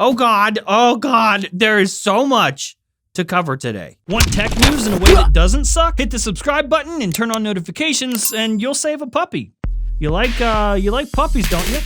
Oh God, there is so much to cover today. Want tech news in a way that doesn't suck? Hit the subscribe button and turn on notifications and you'll save a puppy. You like puppies, don't you?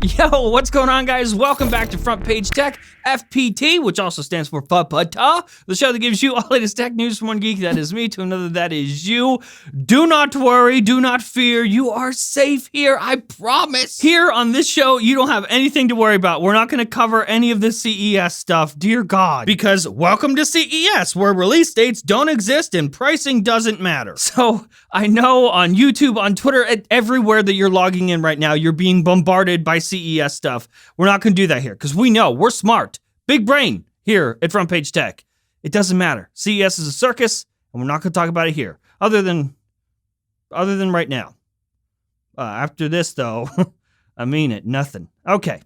Yo, what's going on, guys? Welcome back to Front Page Tech, FPT, which also stands for FPTA, the show that gives you all latest tech news from one geek, that is me, to another, that is you. Do not worry, do not fear, you are safe here, I promise. Here on this show, you don't have anything to worry about. We're not gonna cover any of the CES stuff, dear God, because welcome to CES, where release dates don't exist and pricing doesn't matter. So, I know on YouTube, on Twitter, everywhere that you're logging in right now, you're being bombarded by CES stuff. We're not going to do that here because we know we're smart. Big brain here at Front Page Tech. It doesn't matter. CES is a circus and we're not going to talk about it here. Other than right now. After this though, I mean it, nothing. Okay.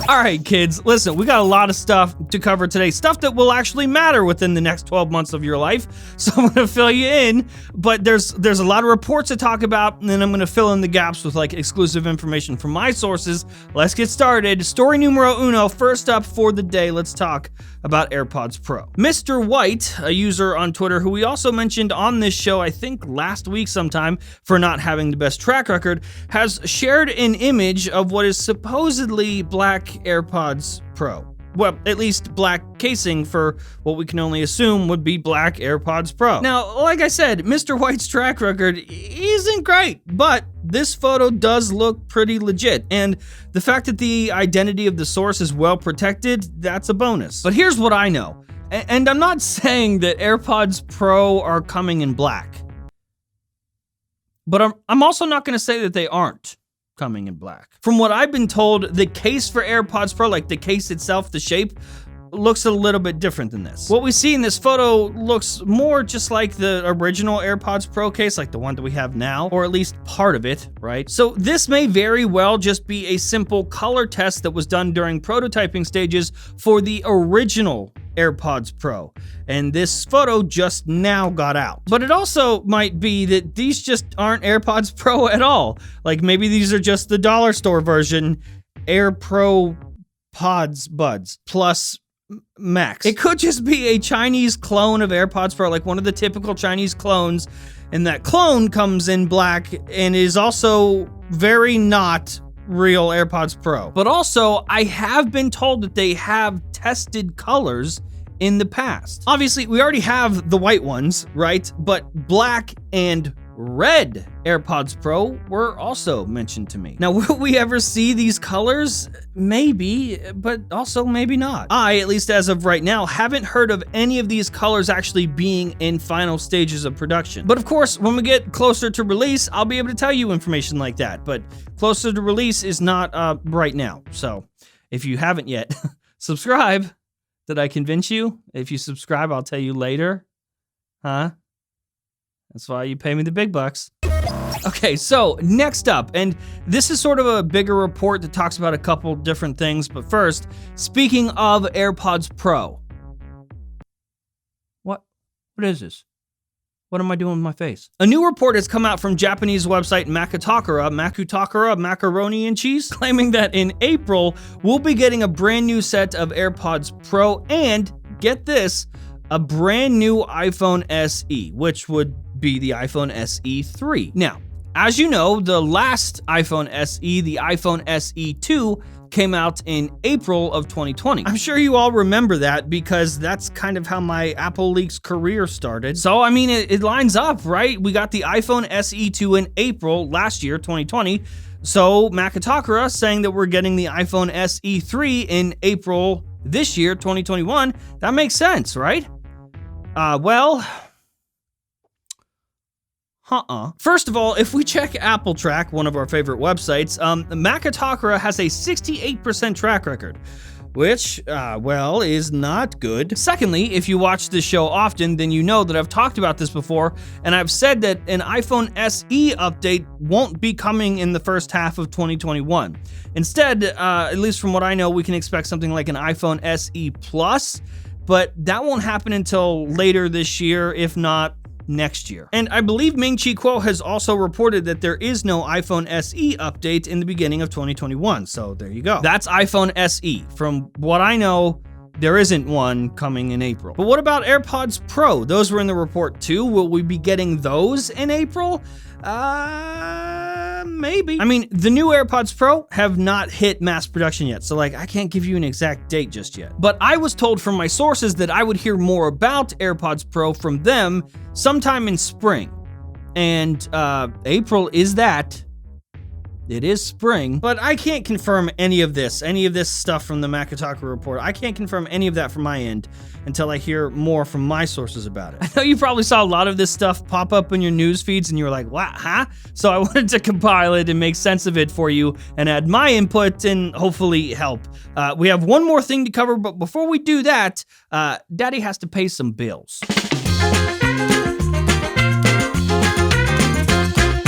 All right, kids, listen, we got a lot of stuff to cover today, stuff that will actually matter within the next 12 months of your life, so I'm going to fill you in, but there's a lot of reports to talk about, and then I'm going to fill in the gaps with like exclusive information from my sources. Let's get started. Story numero uno, first up for the day, let's talk about AirPods Pro. Mr. White, a user on Twitter who we also mentioned on this show, I think last week sometime, for not having the best track record, has shared an image of what is supposedly black AirPods Pro. Well, at least black casing for what we can only assume would be black AirPods Pro. Now, like I said, Mr. White's track record isn't great, but this photo does look pretty legit, and the fact that the identity of the source is well protected, that's a bonus. But here's what I know, and I'm not saying that AirPods Pro are coming in black, but I'm also not going to say that they aren't coming in black. From what I've been told, the case for AirPods Pro, like the case itself, the shape, looks a little bit different than this. What we see in this photo looks more just like the original AirPods Pro case, like the one that we have now, or at least part of it, right? So this may very well just be a simple color test that was done during prototyping stages for the original AirPods Pro, and this photo just now got out. But it also might be that these just aren't AirPods Pro at all. Like maybe these are just the dollar store version Air Pro Pods Buds plus Max. It could just be a Chinese clone of AirPods Pro, like one of the typical Chinese clones, and that clone comes in black and is also very not real AirPods Pro. But also, I have been told that they have tested colors in the past. Obviously, we already have the white ones, right? But black and red AirPods Pro were also mentioned to me. Now, will we ever see these colors? Maybe, but also maybe not. I, at least as of right now, haven't heard of any of these colors actually being in final stages of production. But of course, when we get closer to release, I'll be able to tell you information like that. But closer to release is not right now. So if you haven't yet, subscribe. Did I convince you? If you subscribe, I'll tell you later. Huh? That's why you pay me the big bucks. Okay, so next up, and this is sort of a bigger report that talks about a couple different things, but first, speaking of AirPods Pro. What is this? What am I doing with my face? A new report has come out from Japanese website Makutakura, macaroni and cheese, claiming that in April, we'll be getting a brand new set of AirPods Pro and, get this, a brand new iPhone SE, which would be the iPhone SE 3. Now, as you know, the last iPhone SE, the iPhone SE 2, came out in April of 2020. I'm sure you all remember that because that's kind of how my Apple Leaks career started. So, I mean, it lines up, right? We got the iPhone SE 2 in April last year, 2020. So, Makutakura saying that we're getting the iPhone SE 3 in April this year, 2021, that makes sense, right? First of all, if we check Apple Track, one of our favorite websites, Makutakura has a 68% track record, which, is not good. Secondly, if you watch this show often, then you know that I've talked about this before, and I've said that an iPhone SE update won't be coming in the first half of 2021. Instead, at least from what I know, we can expect something like an iPhone SE Plus, but that won't happen until later this year, if not next year. And I believe Ming-Chi Kuo has also reported that there is no iPhone SE update in the beginning of 2021. So there you go. That's iPhone SE. From what I know, there isn't one coming in April. But what about AirPods Pro? Those were in the report too. Will we be getting those in April? Maybe. I mean, the new AirPods Pro have not hit mass production yet, so I can't give you an exact date just yet. But I was told from my sources that I would hear more about AirPods Pro from them sometime in spring. And April is that. It is spring, but I can't confirm any of this stuff from the Makataka report. I can't confirm any of that from my end until I hear more from my sources about it. I know you probably saw a lot of this stuff pop up in your news feeds and you were like, what, huh? So I wanted to compile it and make sense of it for you and add my input and hopefully help. We have one more thing to cover, but before we do that, Daddy has to pay some bills.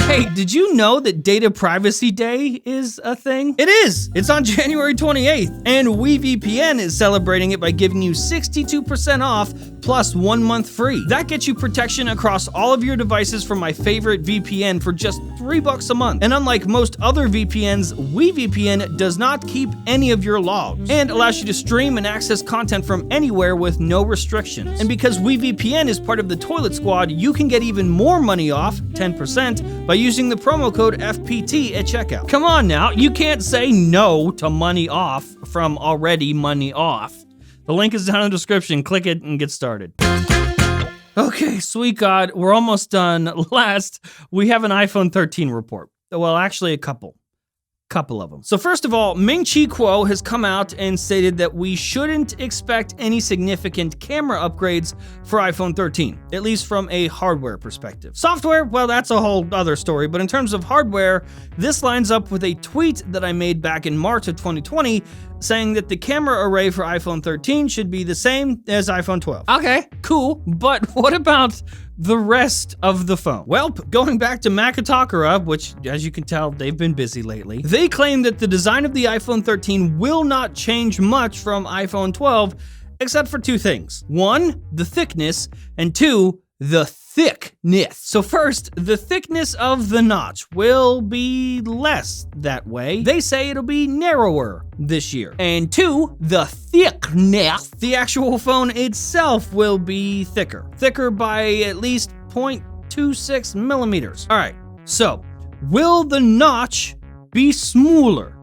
Hey, did you know that Data Privacy Day is a thing? It is! It's on January 28th, and WeVPN is celebrating it by giving you 62% off plus 1 month free. That gets you protection across all of your devices from my favorite VPN for just $3 a month. And unlike most other VPNs, WeVPN does not keep any of your logs and allows you to stream and access content from anywhere with no restrictions. And because WeVPN is part of the Toilet Squad, you can get even more money off, 10%, by using the promo code FPT at checkout. Come on now, you can't say no to money off from already money off. The link is down in the description. Click it and get started. Okay, sweet God, we're almost done. Last, we have an iPhone 13 report. Well, actually a couple of them. So first of all, Ming-Chi Kuo has come out and stated that we shouldn't expect any significant camera upgrades for iPhone 13, at least from a hardware perspective. Software, well, that's a whole other story, but in terms of hardware, this lines up with a tweet that I made back in March of 2020 saying that the camera array for iPhone 13 should be the same as iPhone 12. Okay, cool, but what about the rest of the phone? Well, going back to Makataka, which, as you can tell, they've been busy lately, they claim that the design of the iPhone 13 will not change much from iPhone 12, except for two things. One, the thickness, and two, the thickness. So first, the thickness of the notch will be less that way. They say it'll be narrower this year. And two, the thickness, the actual phone itself will be thicker. Thicker by at least 0.26 millimeters. All right, so will the notch be smaller?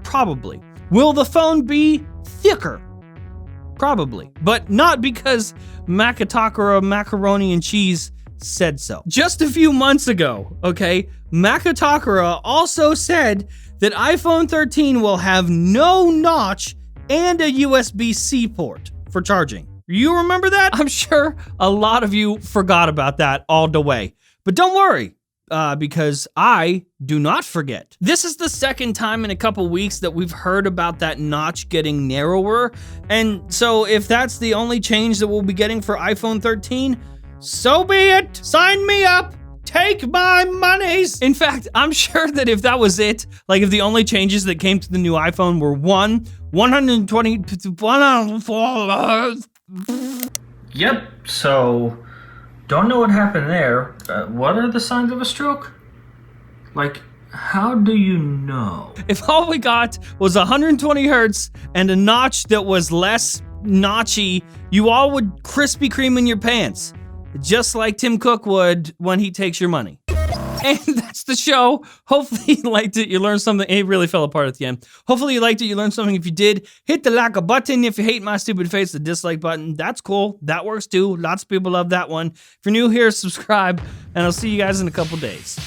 Probably. Will the phone be thicker? Probably, but not because Makataka Macaroni and Cheese said so. Just a few months ago, okay, Makataka also said that iPhone 13 will have no notch and a USB-C port for charging. You remember that? I'm sure a lot of you forgot about that all the way, but don't worry. Because I do not forget. This is the second time in a couple weeks that we've heard about that notch getting narrower, and so if that's the only change that we'll be getting for iPhone 13, so be it. Sign me up. Take my monies. In fact, I'm sure that if that was it, like if the only changes that came to the new iPhone were 120. Yep, so don't know what happened there. What are the signs of a stroke? Like, how do you know? If all we got was 120 hertz and a notch that was less notchy, you all would Krispy Kreme in your pants. Just like Tim Cook would when he takes your money. And that's the show. Hopefully you liked it. You learned something. It really fell apart at the end. Hopefully you liked it. You learned something. If you did, hit the like a button. If you hate my stupid face, the dislike button. That's cool. That works too. Lots of people love that one. If you're new here, subscribe. And I'll see you guys in a couple days.